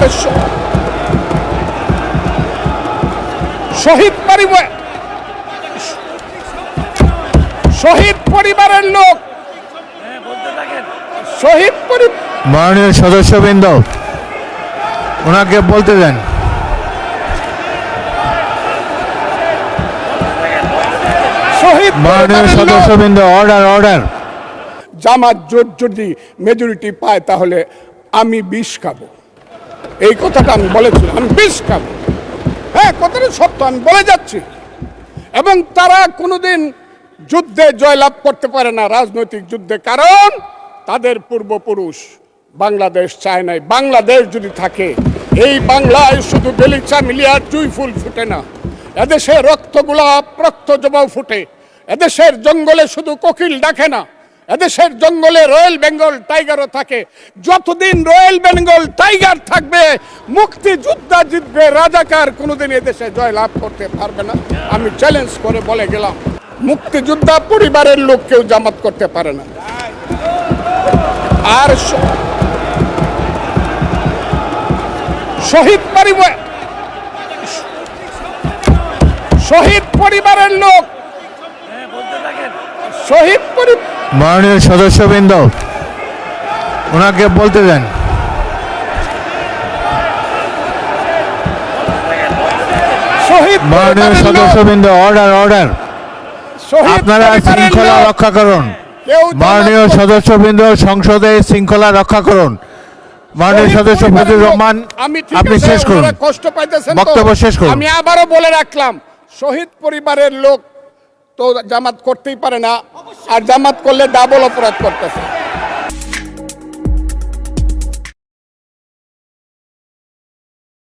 আর শহীদ পরিবারের লোক, মাননীয় সদস্যবৃন্দ ওনাকে বলতে দেন। মাননীয় সদস্যবৃন্দ, অর্ডার অর্ডার। জামাত জোট যদি মেজরিটি পায় তাহলে আমি বিষ খাবো, এই কথাটা আমি বলেছিলাম। আমি বিষ খাবো, হ্যাঁ, কথাটা সত্য, আমি বলে যাচ্ছি। এবং তারা কোনোদিন যুদ্ধে জয়লাভ করতে পারে না, রাজনৈতিক যুদ্ধে, কারণ তাদের পূর্বপুরুষ বাংলাদেশ চায় নাই। বাংলাদেশ যদি থাকে, এই বাংলায় শুধু বেলিচা মিলিয়ার জুই ফুল ফুটে না, এদেশে রক্ত গোলাপ, রক্ত জবাও ফুটে। এদেশের জঙ্গলে শুধু কোকিল ডাকে না, এদেশের জঙ্গলে রয়্যাল বেঙ্গল টাইগারও থাকে। যতদিন রয়্যাল বেঙ্গল টাইগার থাকবে, মুক্তিযোদ্ধা জিতবে, রাজাকার কোনোদিন এদেশে জয় লাভ করতে পারবে না। আমি চ্যালেঞ্জ করে বলে গেলাম, মুক্তিযোদ্ধা পরিবারের লোক কেউ জামাত করতে পারে না। আর শহীদ পরিবারের লোক, মাননীয় সদস্যবৃন্দ ওনাকে বলতে দেন। মাননীয় সদস্যবৃন্দ, অর্ডার অর্ডার। আপনারা শৃঙ্খলা রক্ষা করুন। মাননীয় সদস্যবৃন্দ, সংসদে শৃঙ্খলা রক্ষা করুন। মাননীয় সদস্য ফজলুর রহমান, আপনি শেষ করুন, কষ্ট পাইতেছেন, বক্তব্য শেষ করুন। আমি আবারও বলে রাখলাম, শহীদ পরিবারের লোক তো জামাত করতেই পারে না, আর জামাত করলে ডাবল অপরাধ করতেছে।